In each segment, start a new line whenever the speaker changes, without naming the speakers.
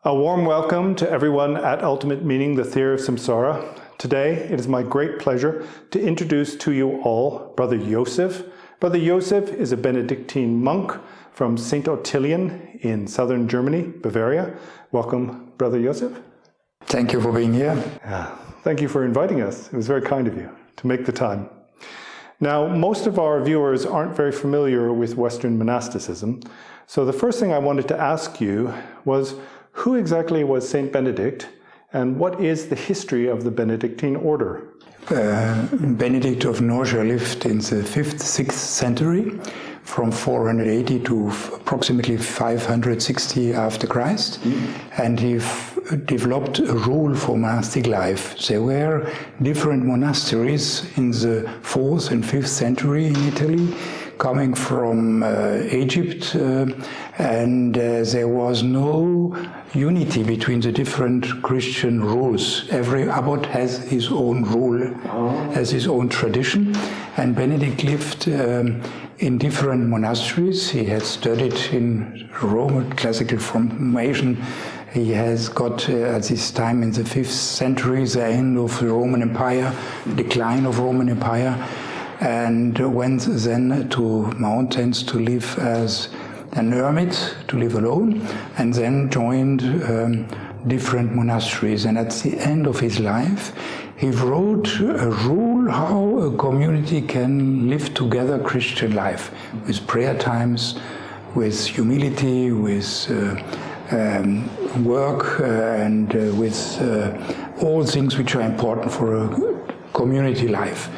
A warm welcome to everyone at Ultimate Meaning, the Theory of Samsara. Today, it is my great pleasure to introduce to you all Brother Joseph. Brother Joseph is a Benedictine monk from St. Ottilien in southern Germany, Bavaria. Welcome, Brother Joseph.
Thank you for being here.
Thank you for inviting us. It was very kind of you to make the time. Now, most of our viewers aren't very familiar with Western monasticism, so the first thing I wanted to ask you was, who exactly was Saint Benedict, and what is the history of the Benedictine Order?
Benedict of Norcia lived in the 5th, 6th century, from 480 to approximately 560 after Christ, and he developed a rule for monastic life. There were different monasteries in the 4th and 5th century in Italy, coming from Egypt, and there was no unity between the different Christian rules. Every abbot has his own rule, has his own tradition, and Benedict lived in different monasteries. He had studied in Rome, classical formation. He has got at this time in the 5th century the end of the Roman Empire, decline of Roman Empire, and went then to mountains to live as an hermit, to live alone, and then joined different monasteries. And at the end of his life, he wrote a rule how a community can live together Christian life, with prayer times, with humility, with work, and with all things which are important for a community life.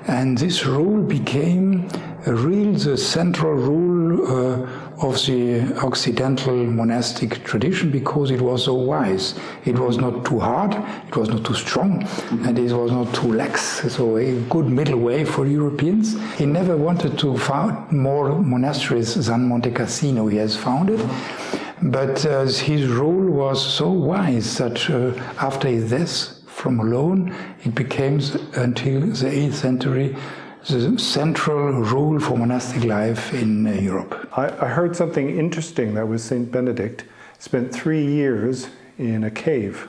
And this rule became the central rule of the Occidental monastic tradition, because it was so wise. It was not too hard, it was not too strong, and it was not too lax. So a good middle way for Europeans. He never wanted to found more monasteries than Monte Cassino he has founded. But his rule was so wise that after his death, from alone, it became, until the 8th century, the central rule for monastic life in Europe.
I heard something interesting, that was Saint Benedict spent 3 years in a cave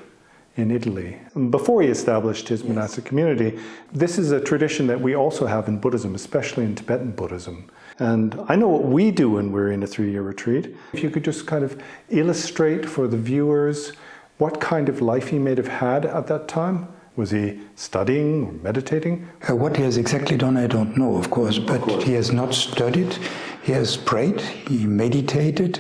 in Italy before he established his monastic community. This is a tradition that we also have in Buddhism, especially in Tibetan Buddhism. And I know what we do when we're in a 3-year retreat. If you could just kind of illustrate for the viewers what kind of life he may have had at that time. Was he studying or meditating?
What he has exactly done, I don't know, of course, but he has not studied. He has prayed, he meditated,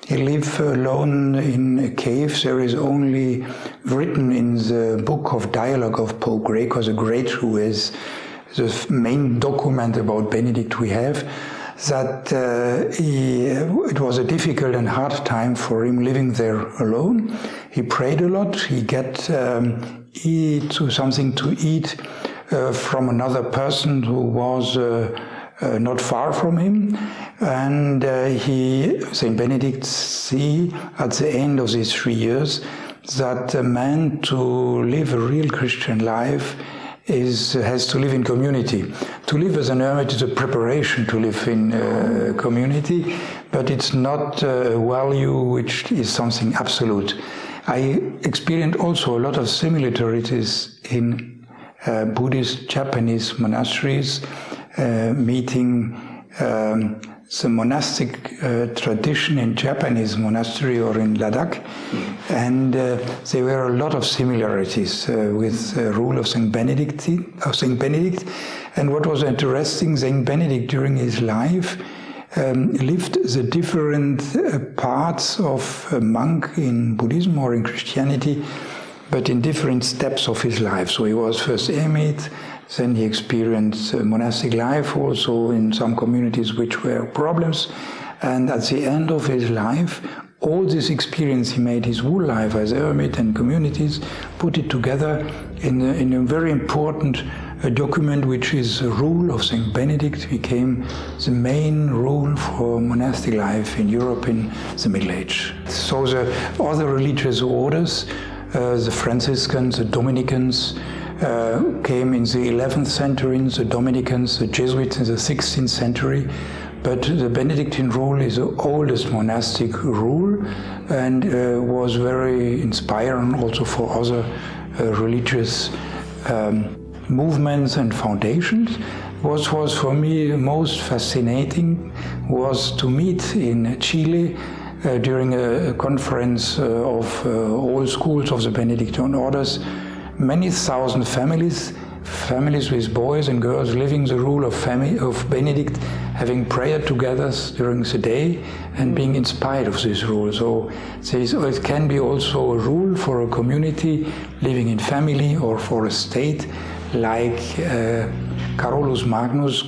he lived alone in a cave. There is only written in the book of Dialogue of Pope Gregor the Great, who is the main document about Benedict we have, that it was a difficult and hard time for him living there alone. He prayed a lot. He get something to eat from another person who was not far from him. And Saint Benedict see at the end of these 3 years that a man, to live a real Christian life, has to live in community. To live as an hermit is a preparation to live in community, but it's not a value which is something absolute. I experienced also a lot of similarities in Buddhist Japanese monasteries, meeting the monastic tradition in Japanese monastery or in Ladakh, and there were a lot of similarities with the rule of Saint Benedict. And what was interesting, Saint Benedict during his life lived the different parts of a monk in Buddhism or in Christianity, but in different steps of his life. So he was first eremit, then he experienced monastic life also in some communities which were problems. And at the end of his life, all this experience he made his whole life as hermit and communities, put it together in a very important document, which is the rule of Saint Benedict, became the main rule for monastic life in Europe in the Middle Age. So the other religious orders, the Franciscans, the Dominicans, came in the 11th century, the Dominicans, the Jesuits in the 16th century. But the Benedictine rule is the oldest monastic rule and was very inspiring also for other religious movements and foundations. What was for me most fascinating was to meet in Chile during a conference of all schools of the Benedictine Orders, many thousand families with boys and girls living the rule of Benedict, having prayer together during the day and being inspired of this rule. So it can be also a rule for a community living in family or for a state, like Carolus Magnus,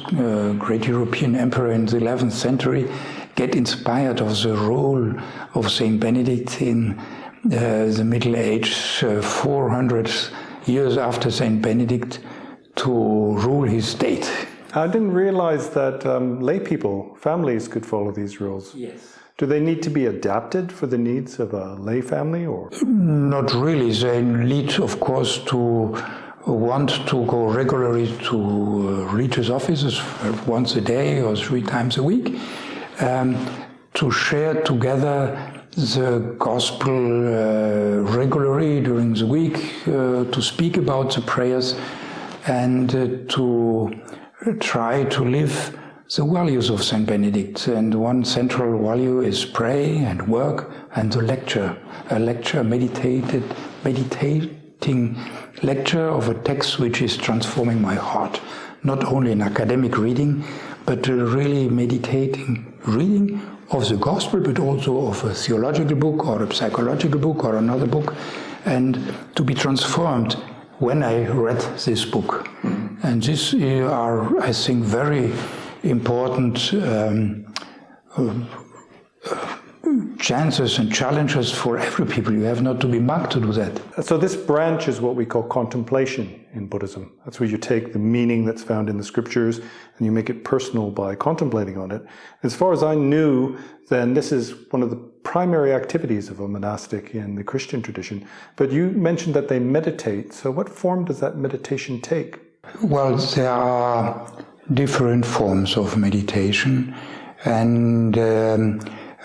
great European emperor in the 11th century, get inspired of the role of Saint Benedict in the Middle Age, 400 years after Saint Benedict, to rule his state.
I didn't realize that lay people, families, could follow these rules.
Yes.
Do they need to be adapted for the needs of a lay family, or?
Not really. They need, of course, to want to go regularly to religious offices once a day or 3 times a week, to share together the gospel regularly during the week, to speak about the prayers, and to try to live the values of Saint Benedict. And one central value is pray and work and the lecture. A lecture, meditating lecture of a text which is transforming my heart. Not only in academic reading, but really meditating reading of the gospel, but also of a theological book or a psychological book or another book, and to be transformed when I read this book. And these are, I think, very important chances and challenges for every people. You have not to be marked to do that.
So this branch is what we call contemplation in Buddhism. That's where you take the meaning that's found in the scriptures and you make it personal by contemplating on it. As far as I knew, then this is one of the primary activities of a monastic in the Christian tradition. But you mentioned that they meditate. So what form does that meditation take?
Well, there are different forms of meditation, and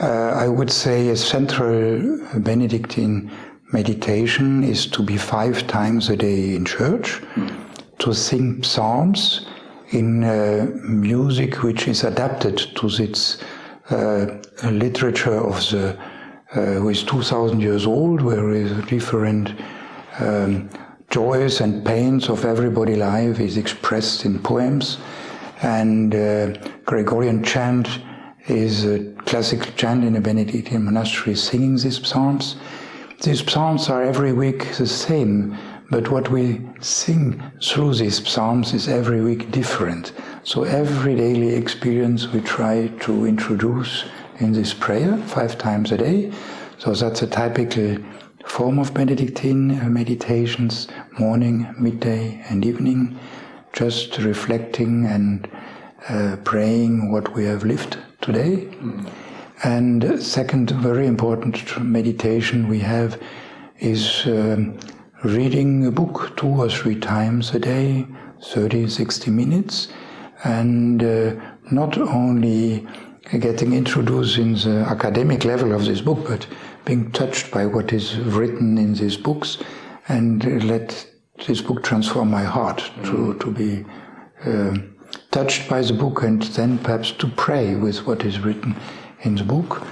I would say a central Benedictine meditation is to be 5 times a day in church, to sing psalms in music which is adapted to this literature of the who is 2,000 years old, where is different joys and pains of everyday life is expressed in poems, and Gregorian chant is a classical chant in a Benedictine monastery singing these psalms. These psalms are every week the same, but what we sing through these psalms is every week different. So every daily experience we try to introduce in this prayer 5 times a day. So that's a typical form of Benedictine meditations, morning, midday and evening, just reflecting and praying what we have lived today. And second very important meditation we have is reading a book 2 or 3 times a day, 30, 60 minutes, and not only getting introduced in the academic level of this book, but being touched by what is written in these books, and let this book transform my heart to be touched by the book, and then perhaps to pray with what is written in the book.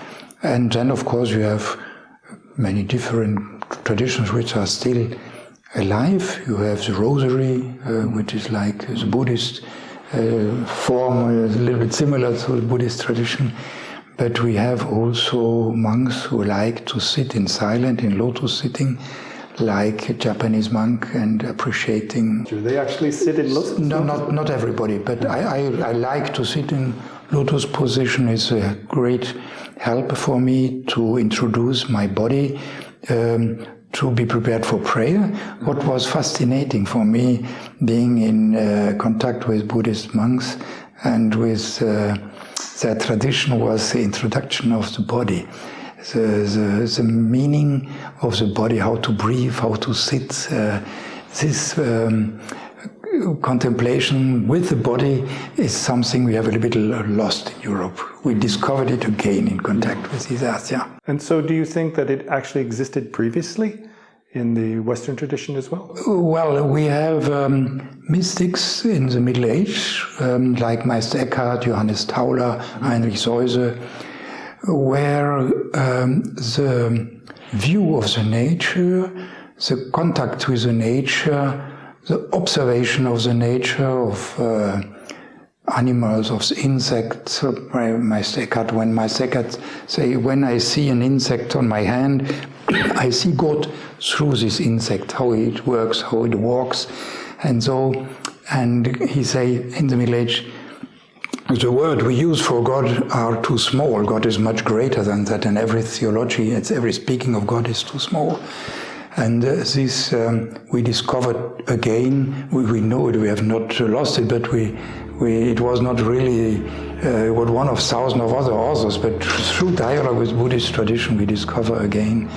And then, of course, you have many different traditions which are still alive. You have the rosary, which is like the Buddhist form, a little bit similar to the Buddhist tradition. But we have also monks who like to sit in silence, in lotus sitting, like a Japanese monk, and appreciating.
Do they actually sit in lotus?
No, not everybody, but I like to sit in lotus position. Is a great help for me to introduce my body, to be prepared for prayer. What was fascinating for me, being in contact with Buddhist monks and with their tradition, was the introduction of the body. The meaning of the body, how to breathe, how to sit. This contemplation with the body is something we have a little bit lost in Europe. We discovered it again in contact with these arts, yeah.
And so do you think that it actually existed previously in the Western tradition as well?
Well, we have mystics in the Middle Age, like Meister Eckhart, Johannes Tauler, Heinrich Seuse, where the view of the nature, the contact with the nature, the observation of the nature of animals, of insects. Meister Eckhart, when Meister Eckhart say, when I see an insect on my hand, I see God through this insect, how it works, how it walks, and so. And he say in the Middle Age, the word we use for God are too small. God is much greater than that, and every theology, every speaking of God is too small. And this we discovered again. We know it. We have not lost it, but it was not really one of thousands of other authors. But through dialogue with Buddhist tradition, we discover again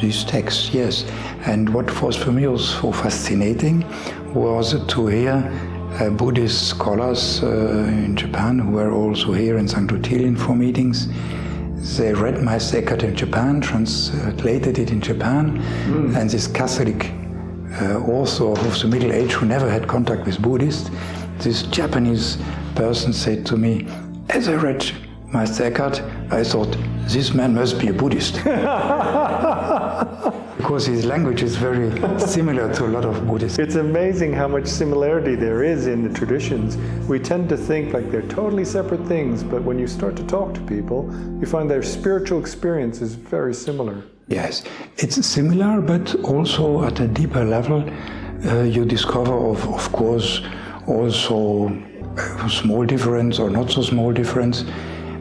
these texts. Yes, and what was for me also fascinating was to hear Buddhist scholars in Japan, who were also here in St. Ottilien for meetings. They read Meister Eckhart in Japan, translated it in Japan, and this Catholic author of the Middle Age who never had contact with Buddhists, this Japanese person said to me, as I read Meister Eckhart, I thought, this man must be a Buddhist. Because his language is very similar to a lot of Buddhists.
It's amazing how much similarity there is in the traditions. We tend to think like they're totally separate things, but when you start to talk to people, you find their spiritual experience is very similar.
Yes, it's similar, but also at a deeper level, you discover, of course, also a small difference or not so small difference.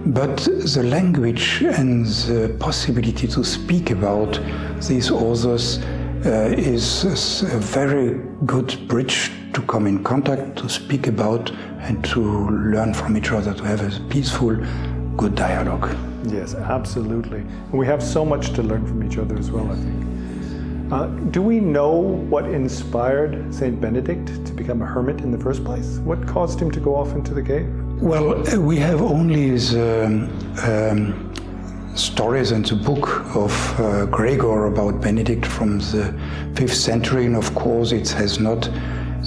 But the language and the possibility to speak about these authors is a very good bridge to come in contact, to speak about and to learn from each other, to have a peaceful, good dialogue.
Yes, absolutely. And we have so much to learn from each other as well, I think. Do we know what inspired Saint Benedict to become a hermit in the first place? What caused him to go off into the cave?
Well, we have only the stories and the book of Gregor about Benedict from the 5th century, and of course it has not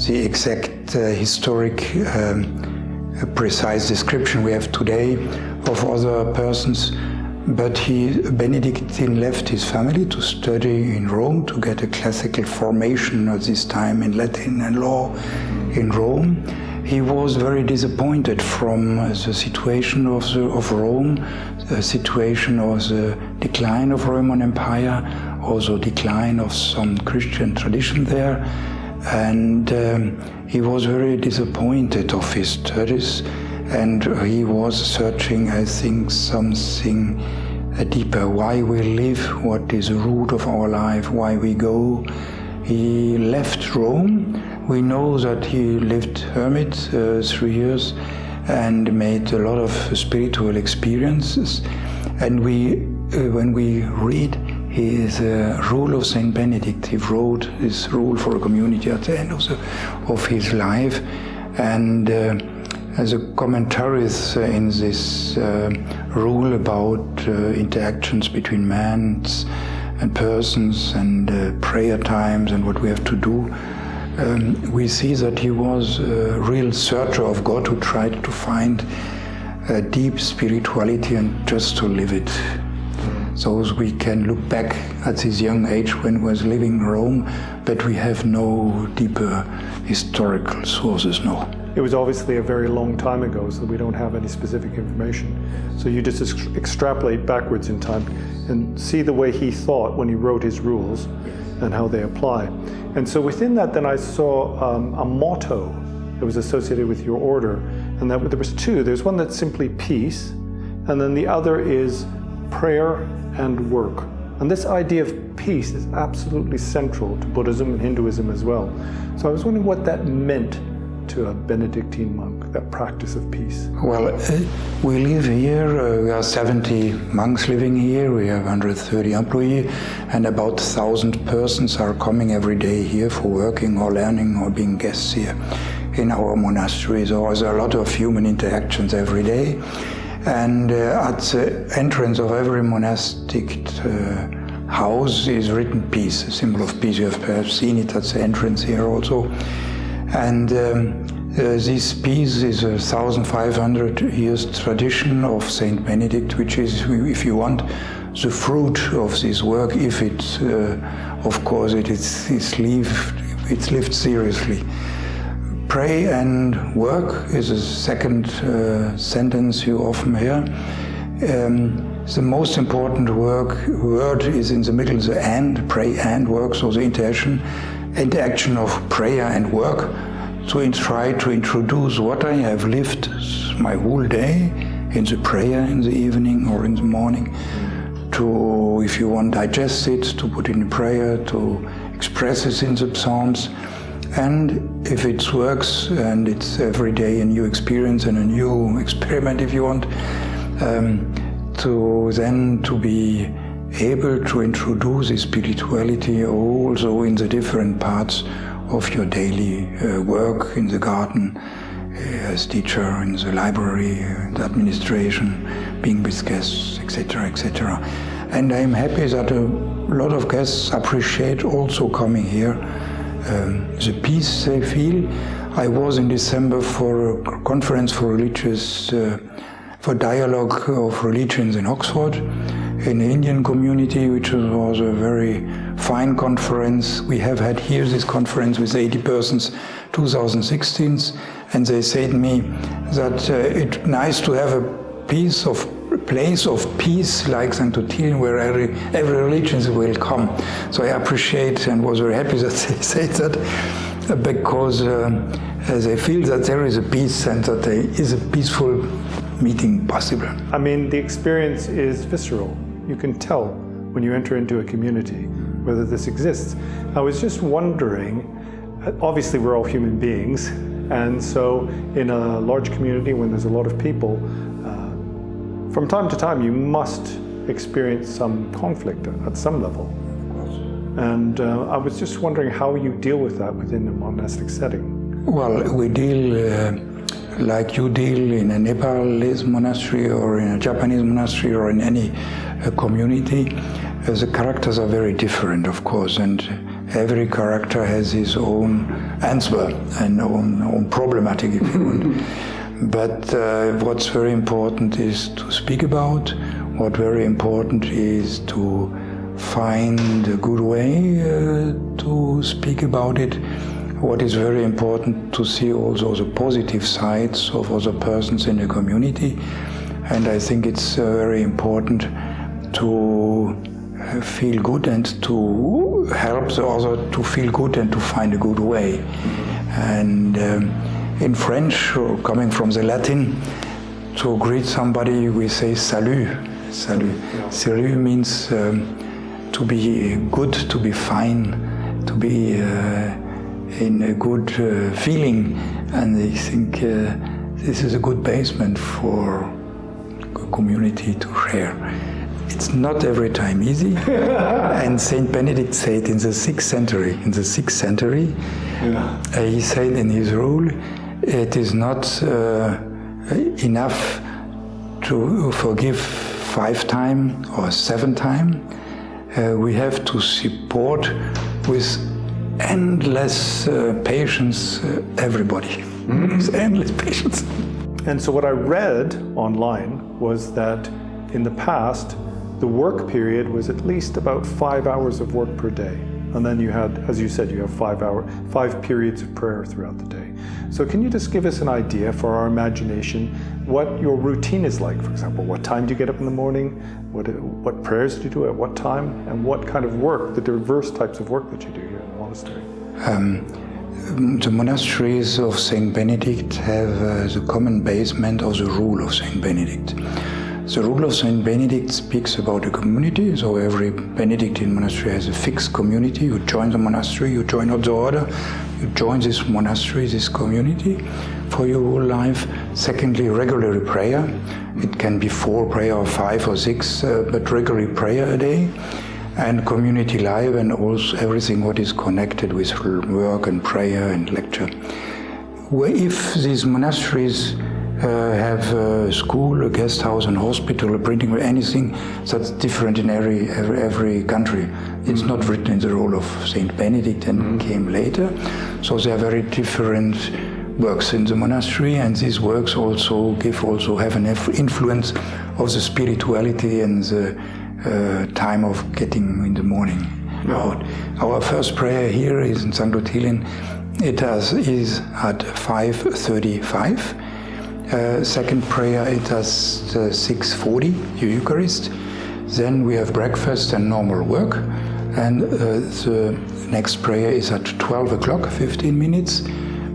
the exact historic precise description we have today of other persons. But Benedictine left his family to study in Rome, to get a classical formation at this time in Latin and law in Rome. He was very disappointed from the situation of Rome, the situation of the decline of Roman Empire, also decline of some Christian tradition there. And he was very disappointed of his studies, and he was searching, I think, something deeper. Why we live, what is the root of our life, why we go. He left Rome. We know that he lived hermit 3 years and made a lot of spiritual experiences. And when we read his rule of Saint Benedict, he wrote his rule for a community at the end of his life. And as a commentaries in this rule about interactions between man and persons and prayer times and what we have to do, we see that he was a real searcher of God who tried to find a deep spirituality and just to live it. So we can look back at his young age when he was living in Rome, but we have no deeper historical sources, no.
It was obviously a very long time ago, so we don't have any specific information. So you just extrapolate backwards in time and see the way he thought when he wrote his rules and how they apply. And so within that, then I saw a motto that was associated with your order, and that there was two. There's one that's simply peace, and then the other is prayer and work. And this idea of peace is absolutely central to Buddhism and Hinduism as well. So I was wondering what that meant to a Benedictine monk, that practice of peace?
Well, we live here, we are 70 monks living here, we have 130 employees, and about 1,000 persons are coming every day here for working or learning or being guests here in our monastery. So there's a lot of human interactions every day. And at the entrance of every monastic house is written peace, a symbol of peace. You have perhaps seen it at the entrance here also. And this peace is a 1,500 years tradition of Saint Benedict, which is, if you want, the fruit of this work, if it, of course, it's lived seriously. Pray and work is a second sentence you often hear. The most important word is in the middle, the and, pray and work, so the interaction of prayer and work, to try to introduce what I have lived my whole day in the prayer in the evening or in the morning, to, if you want, digest it, to put in prayer, to express it in the Psalms. And if it works and it's every day a new experience and a new experiment, if you want, to be able to introduce this spirituality also in the different parts of your daily work, in the garden, as teacher, in the library, the administration, being with guests, etc., etc. And I'm happy that a lot of guests appreciate also coming here. The peace they feel. I was in December for a conference for for dialogue of religions in Oxford, in the Indian community, which was a very fine conference. We have had here this conference with 80 persons, 2016, and they said to me that it's nice to have a place of peace like St. Ottilien, where every religion will come. So I appreciate and was very happy that they said that, because they feel that there is a peace and that there is a peaceful meeting possible.
I mean, the experience is visceral. You can tell when you enter into a community whether this exists. I was just wondering, obviously we're all human beings, and so in a large community when there's a lot of people, from time to time you must experience some conflict at some level. And I was just wondering how you deal with that within a monastic setting.
Well, we deal like you deal in a Nepalese monastery or in a Japanese monastery or in any community. The characters are very different, of course, and every character has his own answer and own problematic, if you want. But what's very important is to speak about. What very important is to find a good way to speak about it. What is very important to see also the positive sides of other persons in the community. And I think it's very important to feel good and to help the other to feel good and to find a good way. And in French, or coming from the Latin, to greet somebody we say salut. Salut. Salut means to be good, to be fine, to be in a good feeling. And I think this is a good basement for a community to share. It's not every time easy. And Saint Benedict said in the 6th century, he said in his rule, it is not enough to forgive 5 times or 7 times. We have to support with endless patience everybody. With endless patience.
And so what I read online was that in the past, the work period was at least about 5 hours of work per day. And then you had, as you said, you have 5 periods of prayer throughout the day. So can you just give us an idea for our imagination what your routine is like? For example, what time do you get up in the morning? What prayers do you do at what time? And what kind of work, the diverse types of work that you do here in the monastery?
The monasteries of Saint Benedict have the common basement of the rule of Saint Benedict. The rule of Saint Benedict speaks about a community, so every Benedictine monastery has a fixed community. You join the monastery, you join not the order, you join this monastery, this community for your whole life. Secondly, regular prayer. It can be 4 prayer or 5 or 6, but regular prayer a day. And community life and also everything what is connected with work and prayer and lecture. If these monasteries have a school, a guest house, a hospital, a printing, anything that's different in every country. It's not written in the role of Saint Benedict and came later. So there are very different works in the monastery, and these works also have an influence of the spirituality and the time of getting in the morning out. Our first prayer here is in St. Ottilien. It is at 5:35. Second prayer it is 6:40, the Eucharist. Then we have breakfast and normal work. And the next prayer is at 12 o'clock, 15 minutes.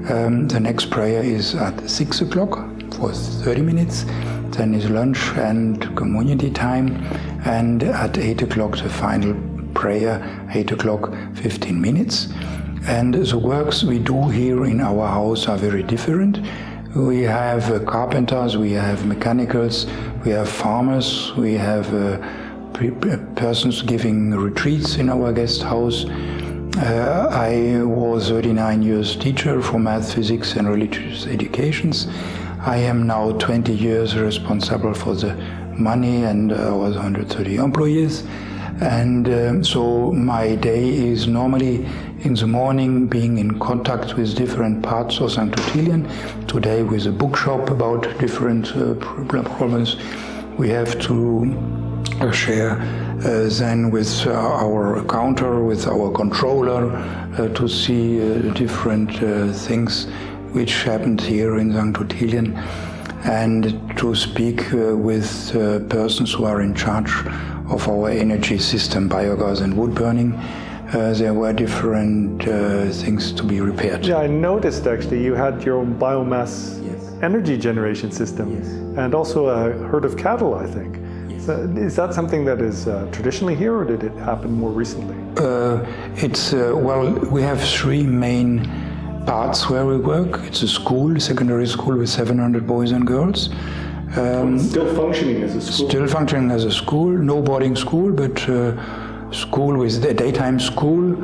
The next prayer is at 6 o'clock for 30 minutes. Then is lunch and community time. And at 8 o'clock, the final prayer, 8 o'clock, 15 minutes. And the works we do here in our house are very different. We have carpenters, we have mechanicals, we have farmers, we have persons giving retreats in our guest house. I was 39 years teacher for math, physics and religious educations. I am now 20 years responsible for the money and I was 130 employees. And so my day is normally in the morning being in contact with different parts of St. Ottilien. Today with a bookshop about different problems we have to share. Then with our counter, with our controller, to see different things which happened here in St. Ottilien, and to speak with persons who are in charge of our energy system, biogas and wood burning. There were different things to be repaired.
Yeah, I noticed actually you had your own biomass energy generation system, and also a herd of cattle, I think. So is that something that is traditionally here, or did it happen more recently?
Well, we have 3 main parts where we work. It's a school, secondary school with 700 boys and girls.
Still functioning as a school? Still functioning as a school,
no boarding school, but school with a daytime school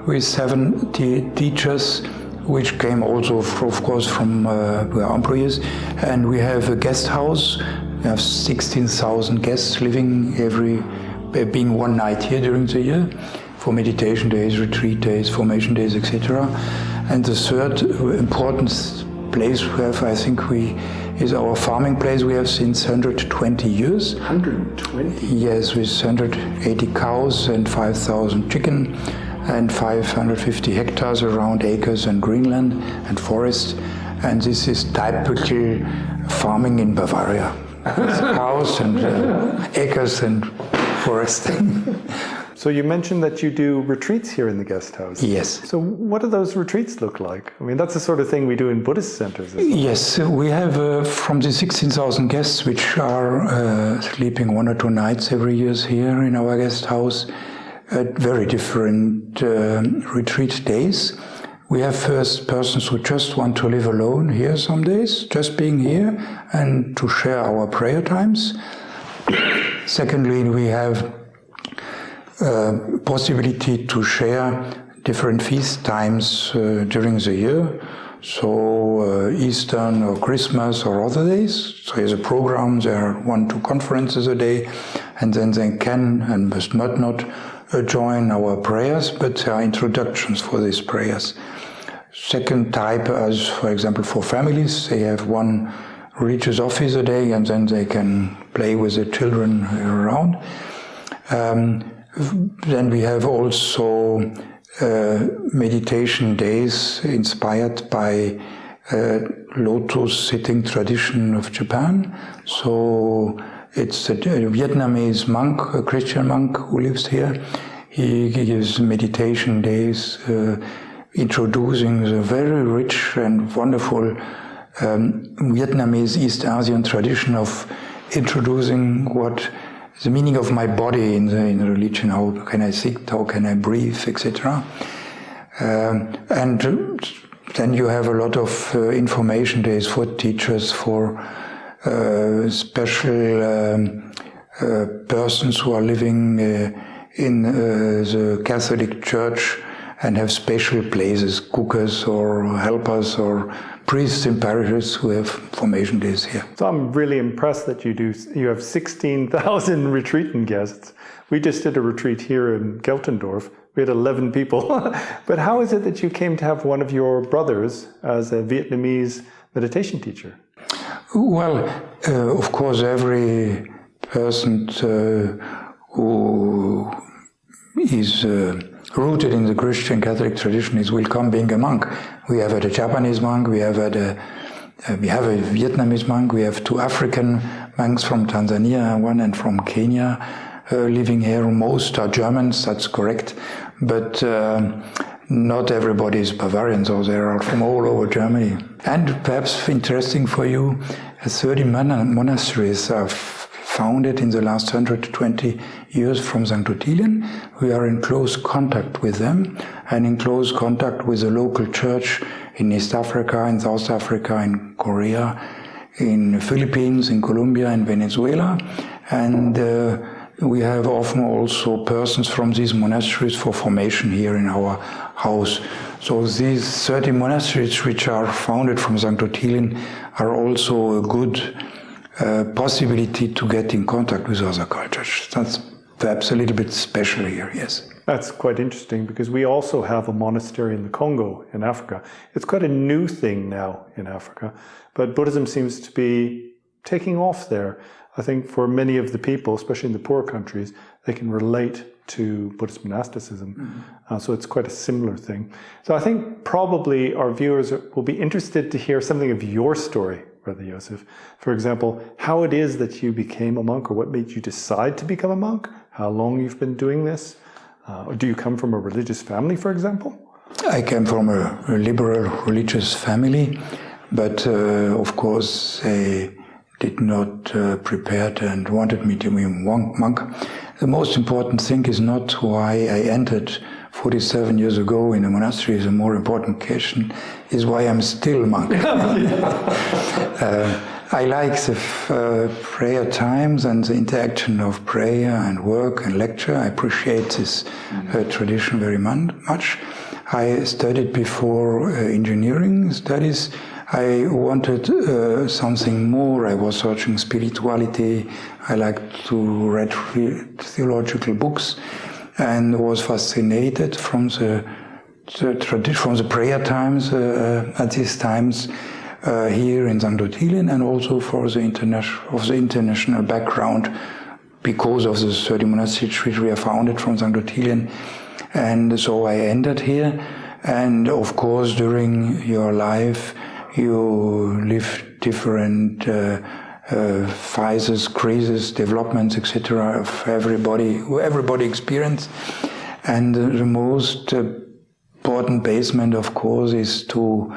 with 70 teachers, which came also, of course, from our employees. And we have a guest house. We have 16,000 guests living being one night here during the year for meditation days, retreat days, formation days, etc. And the third important place we have, I think, is our farming place. We have since 120 years.
120?
Yes, with 180 cows and 5,000 chicken and 550 hectares around acres and greenland and forest. And this is typical farming in Bavaria. Cows and acres and forest.
So you mentioned that you do retreats here in the guest house.
Yes.
So what do those retreats look like? I mean, that's the sort of thing we do in Buddhist centers, isn't it?
Yes, we have from the 16,000 guests which are sleeping 1 or 2 nights every year here in our guest house at very different retreat days. We have first persons who just want to live alone here some days, just being here and to share our prayer times. Secondly, we have possibility to share different feast times during the year, so Easter or Christmas or other days. So there's a program, there are 1-2 conferences a day, and then they can and must not join our prayers, but there are introductions for these prayers. Second type, as for example for families, they have 1 religious office a day and then they can play with the children around. Then we have also meditation days inspired by lotus sitting tradition of Japan. So it's a Vietnamese monk, a Christian monk who lives here. He gives meditation days introducing the very rich and wonderful Vietnamese East Asian tradition of introducing what the meaning of my body in the religion, how can I sit, how can I breathe, etc. And then you have a lot of information days for teachers, for special persons who are living in the Catholic Church and have special places, cookers or helpers or priests in parishes who have formation days here.
So I'm really impressed that you have 16,000 retreating guests. We just did a retreat here in Geltendorf. We had 11 people. But how is it that you came to have one of your brothers as a Vietnamese meditation teacher?
Well, of course, every person who is rooted in the Christian Catholic tradition is welcome being a monk. We have had a Japanese monk, we have a Vietnamese monk, we have 2 African monks from Tanzania, one and from Kenya living here. Most are Germans, that's correct, but not everybody is Bavarian, so they are from all over Germany. And perhaps interesting for you, 30 monasteries are founded in the last 120 years from St. Ottilien. We are in close contact with them and in close contact with the local church in East Africa, in South Africa, in Korea, in the Philippines, in Colombia, in Venezuela. And we have often also persons from these monasteries for formation here in our house. So these 30 monasteries which are founded from St. Ottilien are also a good possibility to get in contact with other cultures. That's perhaps a little bit special here, yes.
That's quite interesting because we also have a monastery in the Congo in Africa. It's quite a new thing now in Africa, but Buddhism seems to be taking off there. I think for many of the people, especially in the poor countries, they can relate to Buddhist monasticism. Mm-hmm. So it's quite a similar thing. So I think probably our viewers will be interested to hear something of your story, Brother Josef. For example, how it is that you became a monk, or what made you decide to become a monk, how long you've been doing this. Or do you come from a religious family, for example?
I came from a liberal religious family, but of course they did not prepare and wanted me to be a monk. The most important thing is not why I entered 47 years ago in a monastery. Is a more important question is why I'm still a monk. I like the prayer times and the interaction of prayer and work and lecture. I appreciate this tradition very much. I studied before engineering studies. I wanted something more. I was searching spirituality. I liked to read theological books and was fascinated from the tradition, from the prayer times at these times here in St. Ottilien, and also for the international background because of the 30 monasteries which we have founded from St. Ottilien. And so I ended here. And of course, during your life, you live different phases, crises, developments, etc. of everybody experience. And the most important basement, of course, is to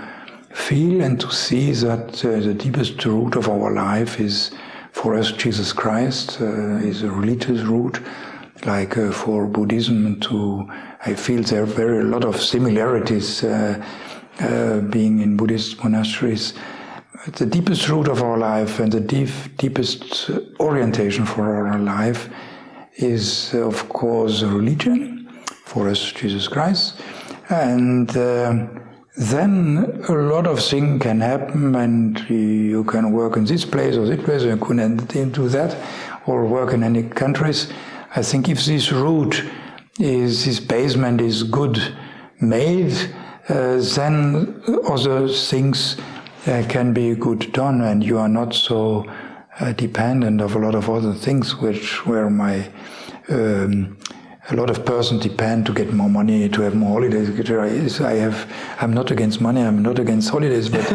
feel and to see that the deepest root of our life is, for us, Jesus Christ, is a religious root. Like for Buddhism, I feel there are a lot of similarities being in Buddhist monasteries. The deepest root of our life and the deepest orientation for our life is, of course, religion, for us, Jesus Christ. And then a lot of things can happen, and you can work in this place or this place, or you couldn't do that, or work in any countries. I think if this root this basement is good made, then other things can be good done, and you are not so dependent of a lot of other things, where a lot of persons depend to get more money, to have more holidays, etc. I'm not against money, I'm not against holidays, but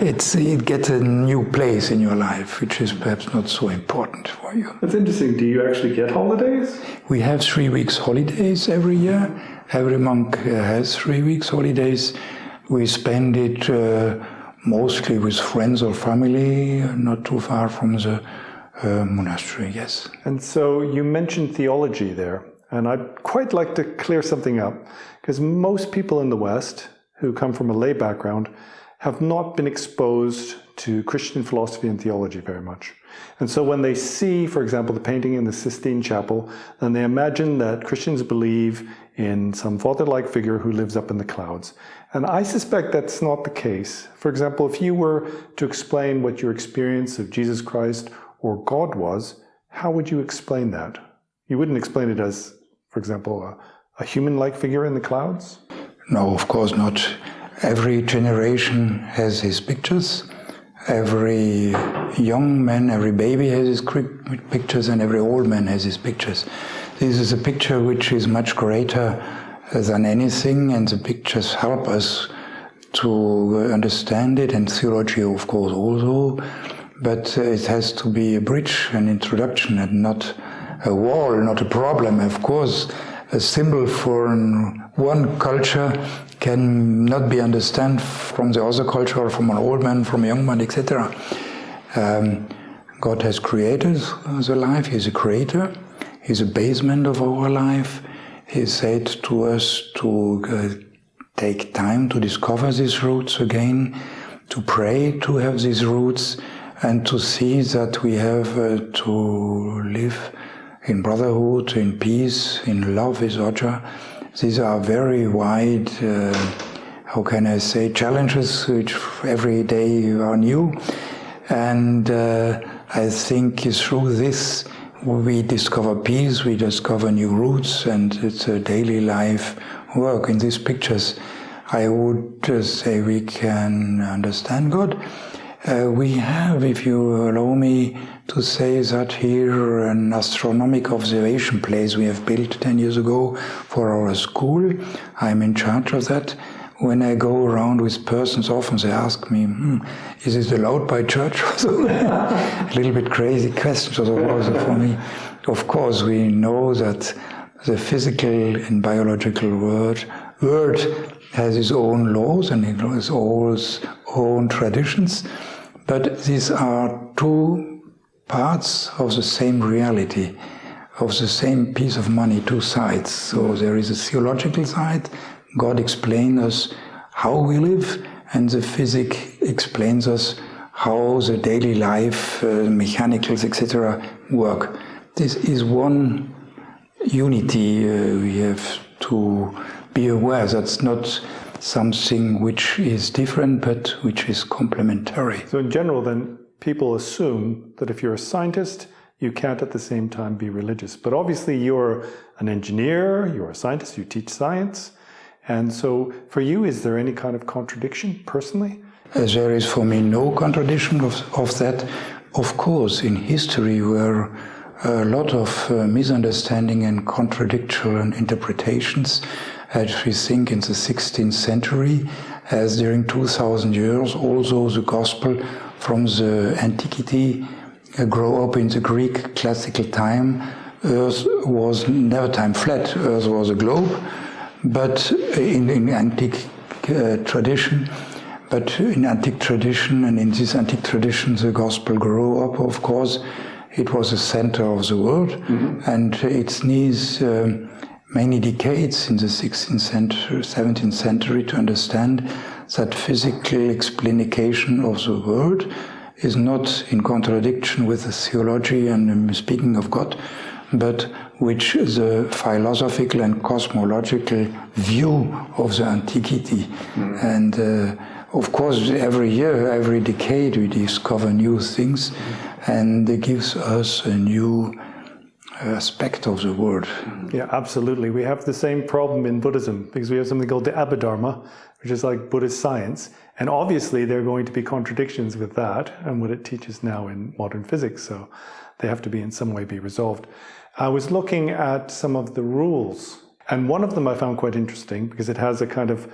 it gets a new place in your life, which is perhaps not so important for you.
That's interesting. Do you actually get holidays?
We have 3 weeks holidays every year. Every monk has 3 weeks holidays. We spend it mostly with friends or family, not too far from the monastery, yes.
And so you mentioned theology there. And I'd quite like to clear something up, because most people in the West who come from a lay background have not been exposed to Christian philosophy and theology very much. And so when they see, for example, the painting in the Sistine Chapel, then they imagine that Christians believe in some father-like figure who lives up in the clouds. And I suspect that's not the case. For example, if you were to explain what your experience of Jesus Christ or God was, how would you explain that? You wouldn't explain it as, for example, a human-like figure in the clouds?
No, of course not. Every generation has his pictures. Every young man, every baby has his pictures, and every old man has his pictures. This is a picture which is much greater than anything, and the pictures help us to understand it, and theology, of course, also. But it has to be a bridge, an introduction, and not a wall, not a problem. Of course, a symbol for one culture can not be understood from the other culture, or from an old man, from a young man, etc. God has created the life. He's a creator. He's a basement of our life. He said to us to take time to discover these roots again, to pray to have these roots, and to see that we have to live in brotherhood, in peace, in love with other. These are very wide, how can I say, challenges which every day are new. And I think through this we discover peace, we discover new roots, and it's a daily life work. In these pictures, I would say we can understand God. We have, if you allow me to say that, here an astronomical observation place we have built 10 years ago for our school. I'm in charge of that. When I go around with persons, often they ask me, is it allowed by church? A little bit crazy questions also for me. Of course, we know that the physical and biological world has its own laws and it has its own traditions, but these are two parts of the same reality, of the same piece of money, two sides. So there is a theological side. God explains us how we live, and the physics explains us how the daily life, mechanicals, etc. work. This is one unity we have to be aware. That's not something which is different, but which is complementary.
So in general, then, people assume that if you're a scientist, you can't at the same time be religious. But obviously you're an engineer, you're a scientist, you teach science. And so for you, is there any kind of contradiction personally?
There is for me no contradiction of that. Of course, in history were a lot of misunderstanding and contradictory interpretations, as we think in the 16th century, as during 2000 years also the gospel from the antiquity grew up in the Greek classical time. Earth was never time flat, Earth was a globe. But in antique tradition, and in this antique tradition, the gospel grew up. Of course, it was the center of the world, and it needs many decades in the 16th century, 17th century to understand that physical explanation of the world is not in contradiction with the theology and speaking of God, but which the philosophical and cosmological view of the antiquity. And of course, every year, every decade, we discover new things, and it gives us a new aspect of the world.
Yeah, absolutely. We have the same problem in Buddhism, because we have something called the Abhidharma, which is like Buddhist science. And obviously there are going to be contradictions with that and what it teaches now in modern physics. So they have to be in some way be resolved. I was looking at some of the rules, and one of them I found quite interesting because it has a kind of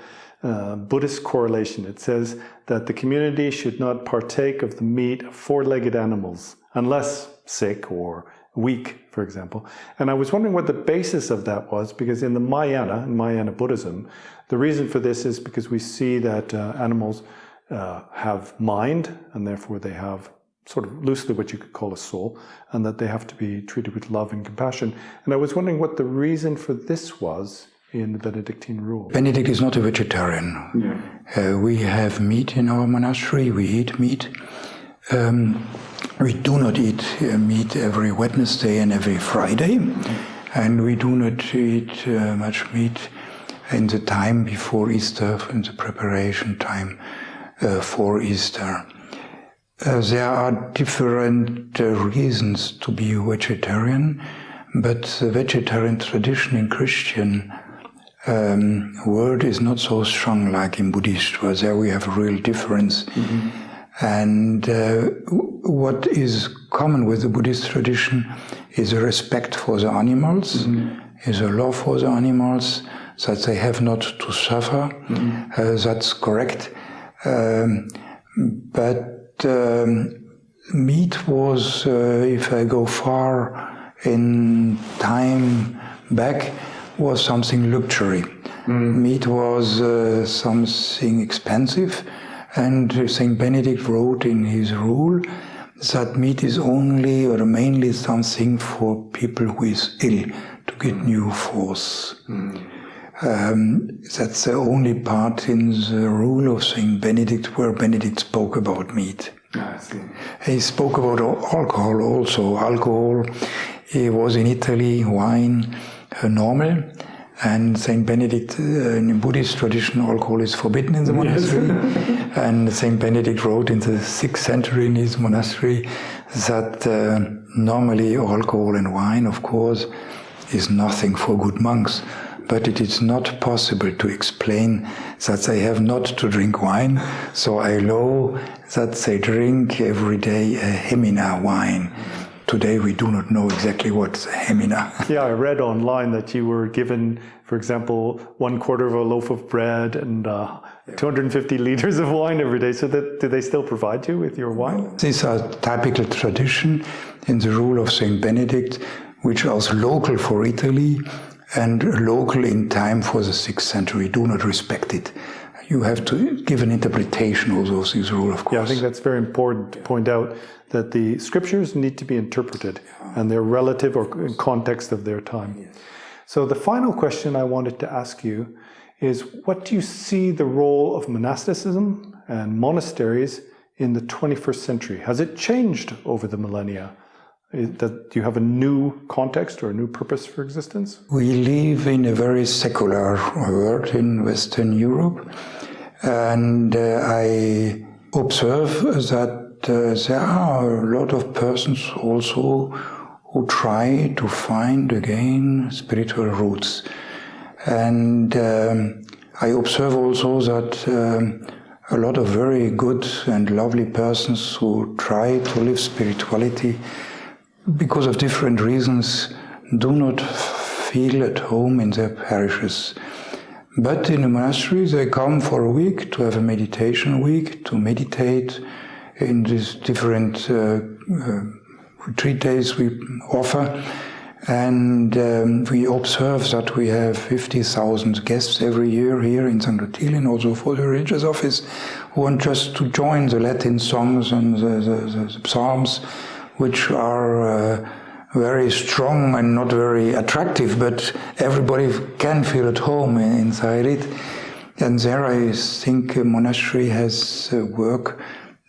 Buddhist correlation. It says that the community should not partake of the meat of four-legged animals unless sick or weak, for example. And I was wondering what the basis of that was, because in Mahayana Buddhism, the reason for this is because we see that animals have mind, and therefore they have sort of loosely what you could call a soul, and that they have to be treated with love and compassion. And I was wondering what the reason for this was in the Benedictine rule.
Benedict is not a vegetarian. Yeah. We have meat in our monastery, we eat meat. We do not eat meat every Wednesday and every Friday, and we do not eat much meat in the time before Easter, in the preparation time for Easter. There are different reasons to be vegetarian, but the vegetarian tradition in Christian world is not so strong like in Buddhist, where there we have a real difference. Mm-hmm. And what is common with the Buddhist tradition is a respect for the animals, is a love for the animals, that they have not to suffer. That's correct. But meat was, if I go far in time back, was something luxury. Meat was something expensive, and Saint Benedict wrote in his rule that meat is only or mainly something for people who is ill, to get new force. That's the only part in the rule of Saint Benedict where Benedict spoke about meat. I see. He spoke about alcohol also. Alcohol, he was in Italy, wine, normal. And Saint Benedict, in Buddhist tradition, alcohol is forbidden in the monastery. And Saint Benedict wrote in the 6th century in his monastery that normally alcohol and wine, of course, is nothing for good monks. But it is not possible to explain that they have not to drink wine, so I allow that they drink every day a Hemina wine. Today we do not know exactly what's a Hemina.
Yeah, I read online that you were given, for example, 1/4 of a loaf of bread and 250 liters of wine every day. So do they still provide you with your wine?
These are typical tradition in the rule of Saint Benedict, which is local for Italy and local in time for the 6th century. Do not respect it. You have to give an interpretation also of this rule, of course.
Yeah, I think that's very important to point out that the scriptures need to be interpreted and they're relative or in context of their time. Yes. So the final question I wanted to ask you is, what do you see the role of monasticism and monasteries in the 21st century? Has it changed over the millennia? Do you have a new context or a new purpose for existence?
We live in a very secular world in Western Europe, and I observe that there are a lot of persons also who try to find again spiritual roots. And I observe also that a lot of very good and lovely persons who try to live spirituality because of different reasons, do not feel at home in their parishes. But in a monastery, they come for a week to have a meditation week, to meditate in these different retreat days we offer. And we observe that we have 50,000 guests every year here in St. Ottilien, also for the religious office, who want just to join the Latin songs and the psalms, which are very strong and not very attractive, but everybody can feel at home inside it. And there I think a monastery has work,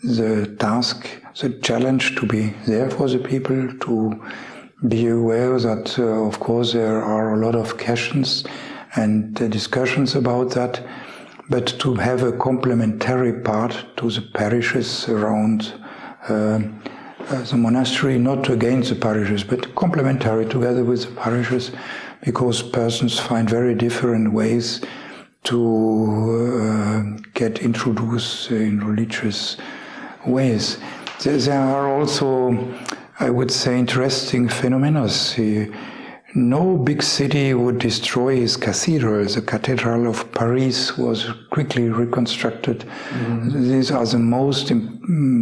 the task, the challenge to be there for the people, to be aware that, of course, there are a lot of questions and discussions about that, but to have a complementary part to the parishes around the monastery, not against the parishes, but complementary together with the parishes, because persons find very different ways to get introduced in religious ways. There are also, I would say, interesting phenomena. No big city would destroy its cathedral. The Cathedral of Paris was quickly reconstructed. These are the most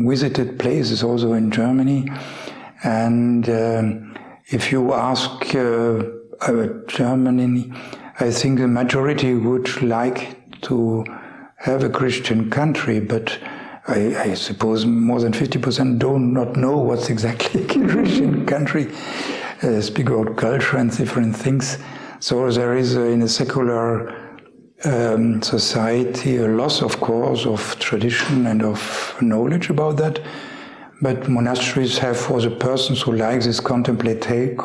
visited places also in Germany. And if you ask Germany, I think the majority would like to have a Christian country, but I suppose more than 50% do not know what's exactly a Christian country, speak about culture and different things. So there is, in a secular society, a loss, of course, of tradition and of knowledge about that. But monasteries have, for the persons who like this complementary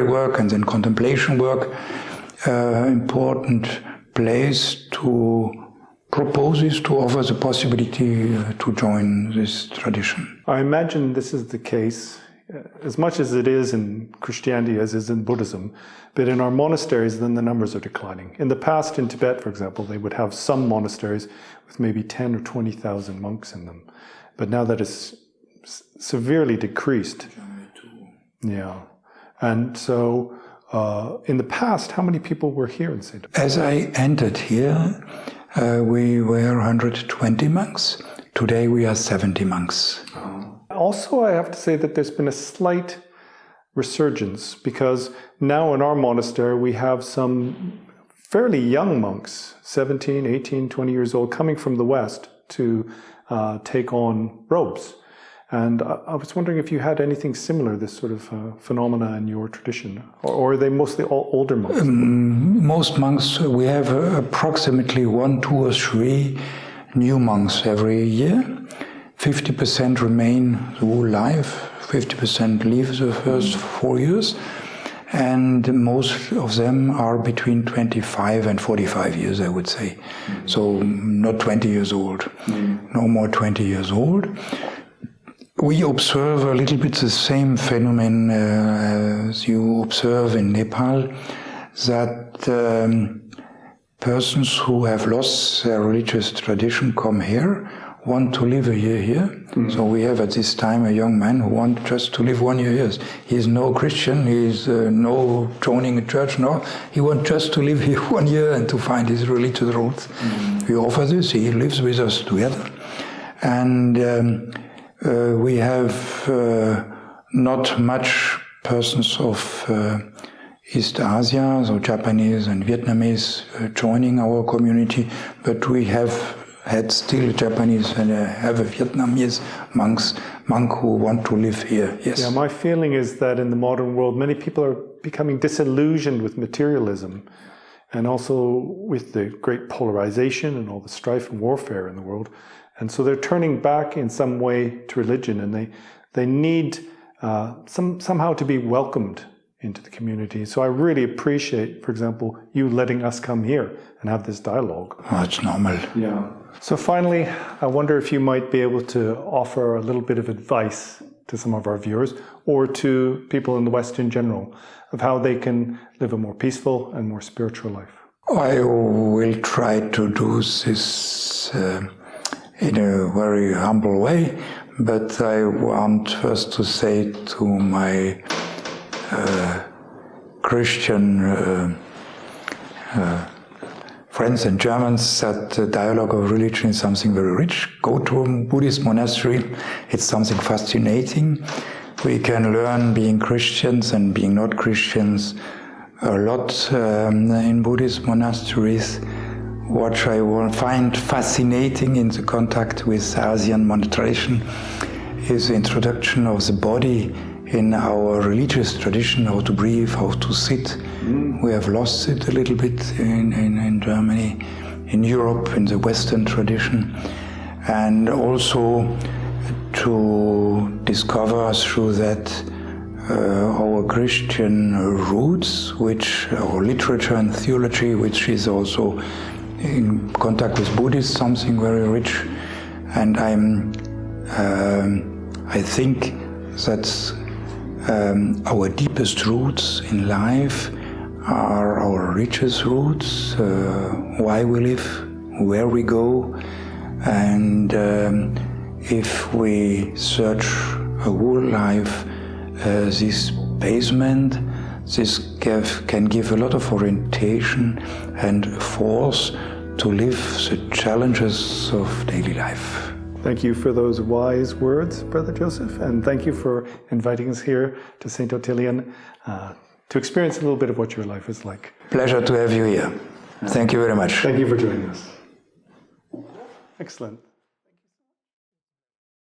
work and then contemplation work, important place to proposes to offer the possibility to join this tradition.
I imagine this is the case as much as it is in Christianity as is in Buddhism, but in our monasteries then the numbers are declining. In the past in Tibet, for example, they would have some monasteries with maybe 10 or 20,000 monks in them, but now that is severely decreased. Yeah, and so in the past, how many people were here in St. Tibet?
As I entered here, we were 120 monks. Today we are 70 monks.
Also, I have to say that there's been a slight resurgence because now in our monastery we have some fairly young monks, 17, 18, 20 years old, coming from the West to take on robes. And I was wondering if you had anything similar, this sort of phenomena in your tradition, or are they mostly all older monks?
Most monks, we have approximately 1, 2 or 3 new monks every year. 50% remain the whole life, 50% leave the first 4 years, and most of them are between 25 and 45 years, I would say. So not 20 years old, no more 20 years old. We observe a little bit the same phenomenon as you observe in Nepal, that persons who have lost their religious tradition come here, want to live a year here. So we have at this time a young man who wants just to live 1 year here. He is no Christian, he is no joining a church, no. He wants just to live here 1 year and to find his religious roots. We offer this, he lives with us together. And we have not much persons of East Asia, so Japanese and Vietnamese joining our community, but we have had still Japanese and have a Vietnamese monk who want to live here. Yes.
Yeah, my feeling is that in the modern world, many people are becoming disillusioned with materialism and also with the great polarization and all the strife and warfare in the world. And so they're turning back in some way to religion, and they need somehow to be welcomed into the community. So I really appreciate, for example, you letting us come here and have this dialogue.
Oh, it's normal.
Yeah. So finally, I wonder if you might be able to offer a little bit of advice to some of our viewers or to people in the West in general of how they can live a more peaceful and more spiritual life.
I will try to do this in a very humble way, but I want first to say to my Christian friends and Germans that the dialogue of religion is something very rich. Go to a Buddhist monastery, it's something fascinating. We can learn, being Christians and being not Christians, a lot in Buddhist monasteries. What I find fascinating in the contact with Asian tradition is the introduction of the body in our religious tradition, how to breathe, how to sit. We have lost it a little bit in Germany, in Europe, in the Western tradition, and also to discover through that our Christian roots, which our literature and theology, which is also in contact with Buddhists, something very rich. And I think that's our deepest roots in life are our richest roots, why we live, where we go, and if we search a whole life, this basement, this can give a lot of orientation and force to live the challenges of daily life.
Thank you for those wise words, Brother Joseph, and thank you for inviting us here to St. Ottilien to experience a little bit of what your life is like.
Pleasure to have you here. Thank you very much.
Thank you for joining us. Excellent.